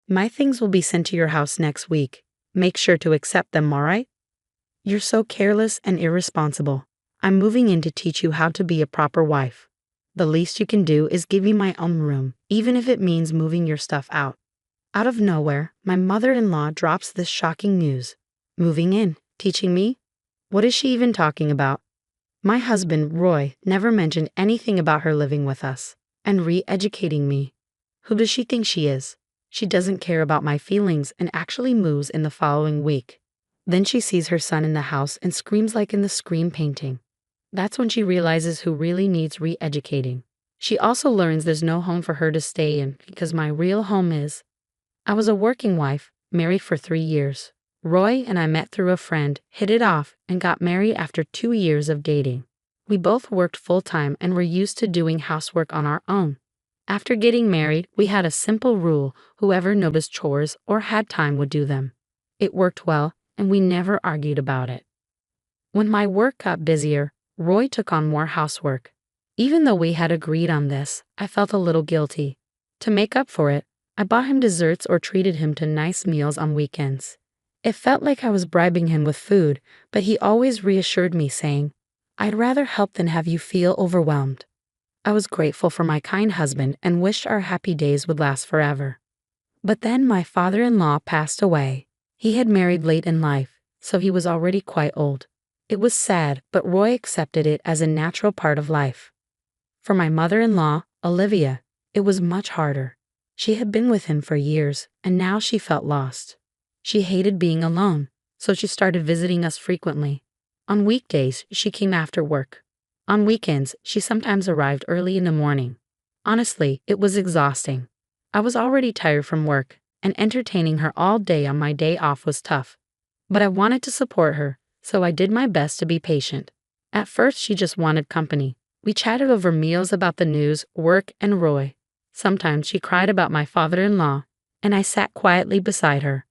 My things will be sent to your house next week. Make sure to accept them, alright? You're so careless and irresponsible. I'm moving in to teach you how to be a proper wife. The least you can do is give me my own room, even if it means moving your stuff out. Out of nowhere, my mother-in-law drops this shocking news. Moving in, teaching me? What is she even talking about? My husband, Roy, never mentioned anything about her living with us and re-educating me. Who does she think she is? She doesn't care about my feelings and actually moves in the following week. Then she sees her son in the house and screams like in the Scream painting. That's when she realizes who really needs re-educating. She also learns there's no home for her to stay in because my real home is. I was a working wife, married for 3 years. Roy and I met through a friend, hit it off, and got married after 2 years of dating. We both worked full-time and were used to doing housework on our own. After getting married, we had a simple rule: whoever noticed chores or had time would do them. It worked well, and we never argued about it. When my work got busier, Roy took on more housework. Even though we had agreed on this, I felt a little guilty. To make up for it, I bought him desserts or treated him to nice meals on weekends. It felt like I was bribing him with food, but he always reassured me, saying, "I'd rather help than have you feel overwhelmed." I was grateful for my kind husband and wished our happy days would last forever. But then my father-in-law passed away. He had married late in life, so he was already quite old. It was sad, but Roy accepted it as a natural part of life. For my mother-in-law, Olivia, it was much harder. She had been with him for years, and now she felt lost. She hated being alone, so she started visiting us frequently. On weekdays, she came after work. On weekends, she sometimes arrived early in the morning. Honestly, it was exhausting. I was already tired from work, and entertaining her all day on my day off was tough. But I wanted to support her, so I did my best to be patient. At first, she just wanted company. We chatted over meals about the news, work, and Roy. Sometimes she cried about my father-in-law, and I sat quietly beside her.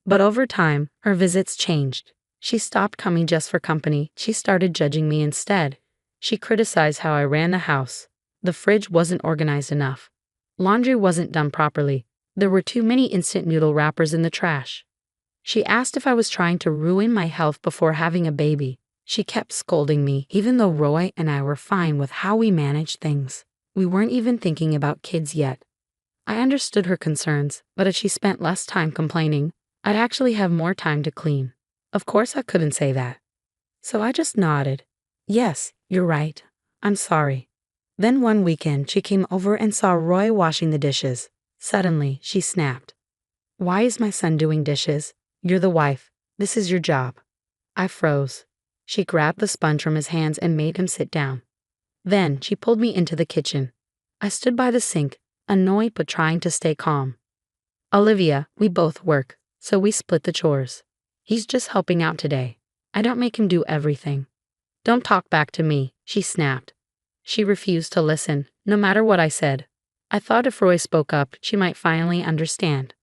But over time, her visits changed. She stopped coming just for company. She started judging me instead. She criticized how I ran the house. The fridge wasn't organized enough. Laundry wasn't done properly. There were too many instant noodle wrappers in the trash. She asked if I was trying to ruin my health before having a baby. She kept scolding me, even though Roy and I were fine with how we managed things. We weren't even thinking about kids yet. I understood her concerns, but if she spent less time complaining, I'd actually have more time to clean. Of course I couldn't say that. So I just nodded. Yes, you're right. I'm sorry. Then one weekend she came over and saw Roy washing the dishes. Suddenly, she snapped. "Why is my son doing dishes? You're the wife. This is your job." I froze. She grabbed the sponge from his hands and made him sit down. Then she pulled me into the kitchen. I stood by the sink, annoyed but trying to stay calm. "Olivia, we both work, so we split the chores. He's just helping out today. I don't make him do everything." "Don't talk back to me," she snapped. She refused to listen, no matter what I said. I thought if Roy spoke up, she might finally understand.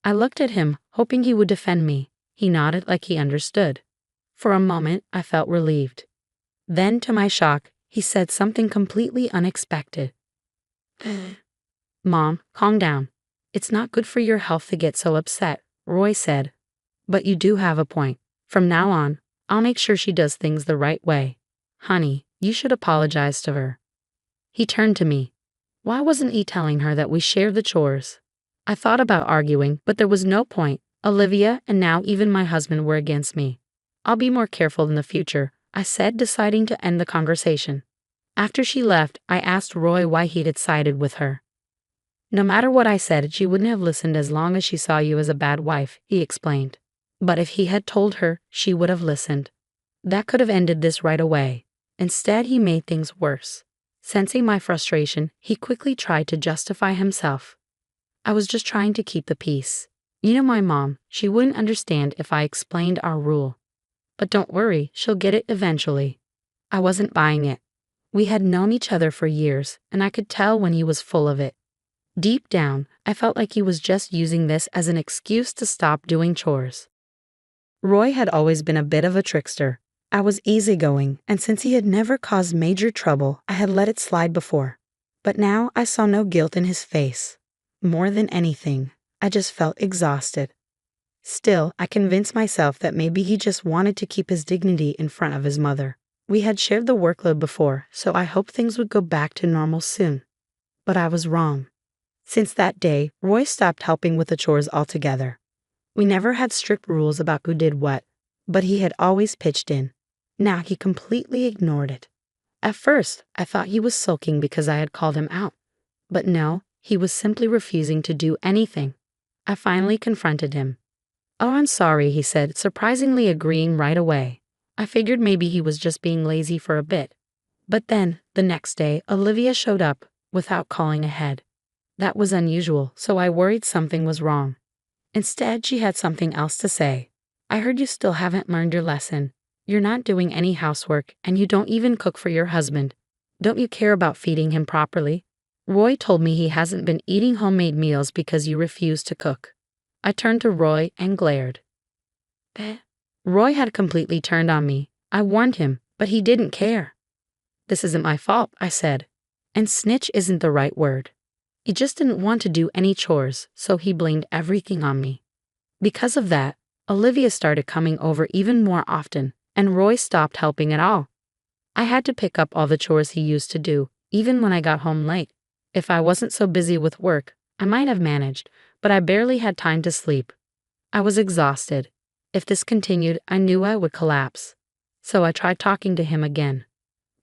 I looked at him, hoping he would defend me. He nodded like he understood. For a moment, I felt relieved. Then, to my shock, he said something completely unexpected. "Mom, calm down. It's not good for your health to get so upset," Roy said. "But you do have a point. From now on, I'll make sure she does things the right way. Honey, you should apologize to her." He turned to me. Why wasn't he telling her that we shared the chores? I thought about arguing, but there was no point. Olivia and now even my husband were against me. "I'll be more careful in the future," I said, deciding to end the conversation. After she left, I asked Roy why he'd sided with her. "No matter what I said, she wouldn't have listened as long as she saw you as a bad wife," he explained. But if he had told her, she would have listened. That could have ended this right away. Instead, he made things worse. Sensing my frustration, he quickly tried to justify himself. "I was just trying to keep the peace. You know my mom, she wouldn't understand if I explained our rule. But don't worry, she'll get it eventually." I wasn't buying it. We had known each other for years, and I could tell when he was full of it. Deep down, I felt like he was just using this as an excuse to stop doing chores. Roy had always been a bit of a trickster. I was easygoing, and since he had never caused major trouble, I had let it slide before. But now I saw no guilt in his face. More than anything, I just felt exhausted. Still, I convinced myself that maybe he just wanted to keep his dignity in front of his mother. We had shared the workload before, so I hoped things would go back to normal soon. But I was wrong. Since that day, Roy stopped helping with the chores altogether. We never had strict rules about who did what, but he had always pitched in. Now he completely ignored it. At first, I thought he was sulking because I had called him out. But no, he was simply refusing to do anything. I finally confronted him. "Oh, I'm sorry," he said, surprisingly agreeing right away. I figured maybe he was just being lazy for a bit. But then, the next day, Olivia showed up without calling ahead. That was unusual, so I worried something was wrong. Instead, she had something else to say. "I heard you still haven't learned your lesson. You're not doing any housework, and you don't even cook for your husband. Don't you care about feeding him properly? Roy told me he hasn't been eating homemade meals because you refuse to cook." I turned to Roy and glared. Roy had completely turned on me. I warned him, but he didn't care. "This isn't my fault," I said. And snitch isn't the right word. He just didn't want to do any chores, so he blamed everything on me. Because of that, Olivia started coming over even more often, and Roy stopped helping at all. I had to pick up all the chores he used to do, even when I got home late. If I wasn't so busy with work, I might have managed, but I barely had time to sleep. I was exhausted. If this continued, I knew I would collapse. So I tried talking to him again.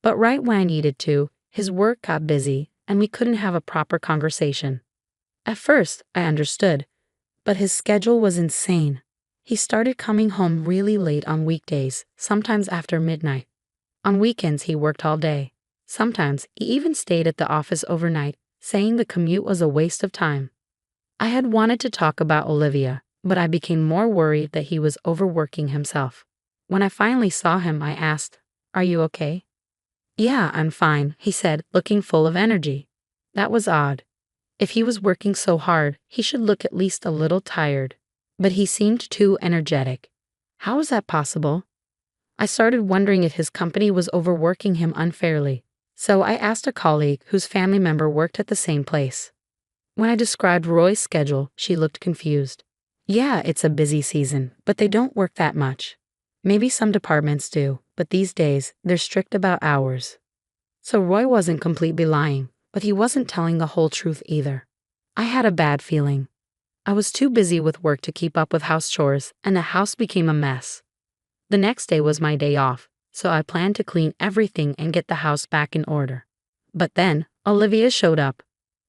But right when I needed to, his work got busy, and we couldn't have a proper conversation. At first, I understood, but his schedule was insane. He started coming home really late on weekdays, sometimes after midnight. On weekends, he worked all day. Sometimes, he even stayed at the office overnight, saying the commute was a waste of time. I had wanted to talk about Olivia, but I became more worried that he was overworking himself. When I finally saw him, I asked, "Are you okay?" "Yeah, I'm fine," he said, looking full of energy. That was odd. If he was working so hard, he should look at least a little tired. But he seemed too energetic. How was that possible? I started wondering if his company was overworking him unfairly. So I asked a colleague whose family member worked at the same place. When I described Roy's schedule, she looked confused. "Yeah, it's a busy season, but they don't work that much. Maybe some departments do, but these days, they're strict about hours." So Roy wasn't completely lying, but he wasn't telling the whole truth either. I had a bad feeling. I was too busy with work to keep up with house chores, and the house became a mess. The next day was my day off, so I planned to clean everything and get the house back in order. But then, Olivia showed up.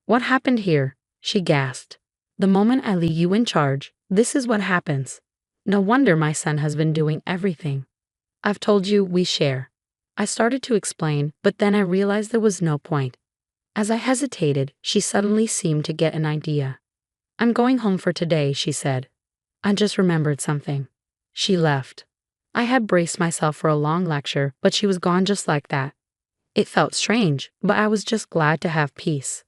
"What happened here?" she gasped. "The moment I leave you in charge, this is what happens. No wonder my son has been doing everything. I've told you we share." I started to explain, but then I realized there was no point. As I hesitated, she suddenly seemed to get an idea. "I'm going home for today," she said. I just remembered something. She left. I had braced myself for a long lecture, but she was gone just like that. It felt strange, but I was just glad to have peace.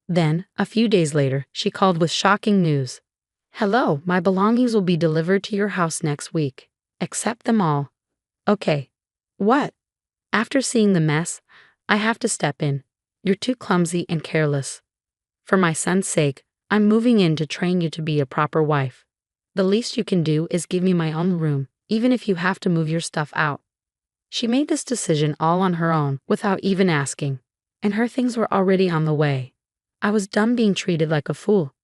Then, a few days later, she called with shocking news. "Hello, my belongings will be delivered to your house next week. Accept them all." "Okay." "What?" "After seeing the mess, I have to step in. You're too clumsy and careless. For my son's sake, I'm moving in to train you to be a proper wife. The least you can do is give me my own room, even if you have to move your stuff out." She made this decision all on her own, without even asking, and her things were already on the way. I was done being treated like a fool.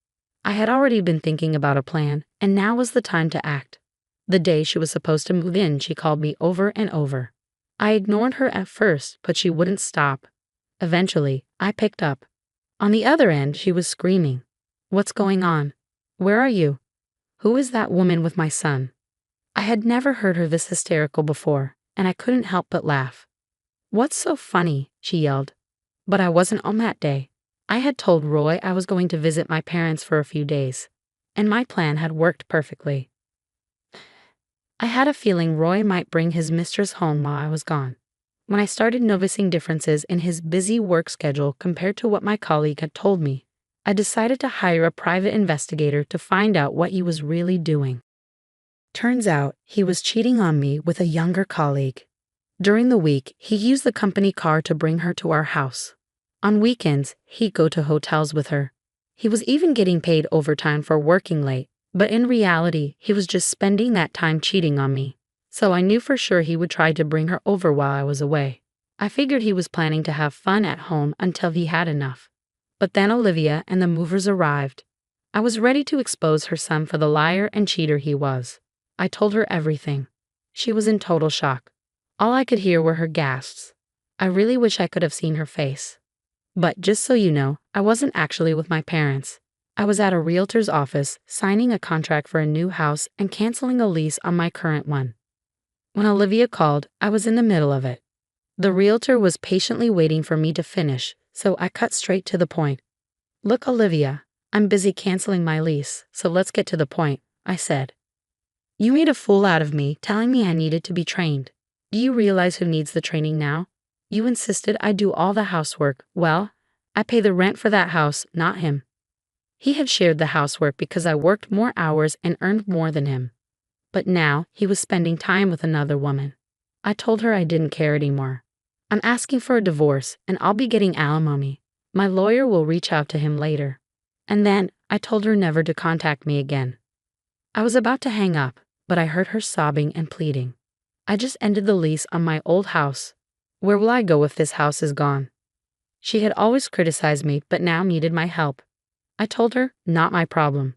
I had already been thinking about a plan, and now was the time to act. The day she was supposed to move in, she called me over and over. I ignored her at first, but she wouldn't stop. Eventually, I picked up. On the other end, she was screaming. "What's going on? Where are you? Who is that woman with my son?" I had never heard her this hysterical before, and I couldn't help but laugh. "What's so funny?" she yelled. But I wasn't on that day. I had told Roy I was going to visit my parents for a few days, and my plan had worked perfectly. I had a feeling Roy might bring his mistress home while I was gone. When I started noticing differences in his busy work schedule compared to what my colleague had told me, I decided to hire a private investigator to find out what he was really doing. Turns out, he was cheating on me with a younger colleague. During the week, he used the company car to bring her to our house. On weekends, he'd go to hotels with her. He was even getting paid overtime for working late, but in reality, he was just spending that time cheating on me. So I knew for sure he would try to bring her over while I was away. I figured he was planning to have fun at home until he had enough. But then Olivia and the movers arrived. I was ready to expose her son for the liar and cheater he was. I told her everything. She was in total shock. All I could hear were her gasps. I really wish I could have seen her face. But just so you know, I wasn't actually with my parents. I was at a realtor's office, signing a contract for a new house and canceling a lease on my current one. When Olivia called, I was in the middle of it. The realtor was patiently waiting for me to finish, so I cut straight to the point. "Look, Olivia, I'm busy canceling my lease, so let's get to the point," I said. "You made a fool out of me, telling me I needed to be trained. Do you realize who needs the training now? You insisted I do all the housework. Well, I pay the rent for that house, not him." He had shared the housework because I worked more hours and earned more than him. But now he was spending time with another woman. I told her I didn't care anymore. "I'm asking for a divorce, and I'll be getting alimony. My lawyer will reach out to him later." And then I told her never to contact me again. I was about to hang up, but I heard her sobbing and pleading. "I just ended the lease on my old house. Where will I go if this house is gone?" She had always criticized me, but now needed my help. I told her, "Not my problem.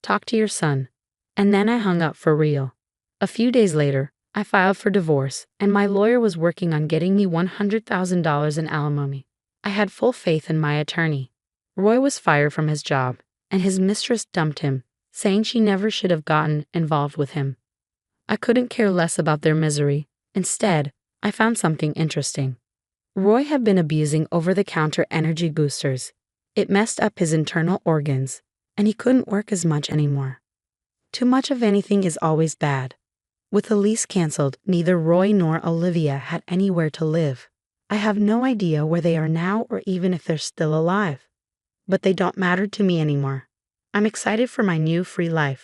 Talk to your son." And then I hung up for real. A few days later, I filed for divorce, and my lawyer was working on getting me $100,000 in alimony. I had full faith in my attorney. Roy was fired from his job, and his mistress dumped him, saying she never should have gotten involved with him. I couldn't care less about their misery. Instead, I found something interesting. Roy had been abusing over-the-counter energy boosters. It messed up his internal organs, and he couldn't work as much anymore. Too much of anything is always bad. With the lease canceled, neither Roy nor Olivia had anywhere to live. I have no idea where they are now or even if they're still alive. But they don't matter to me anymore. I'm excited for my new free life.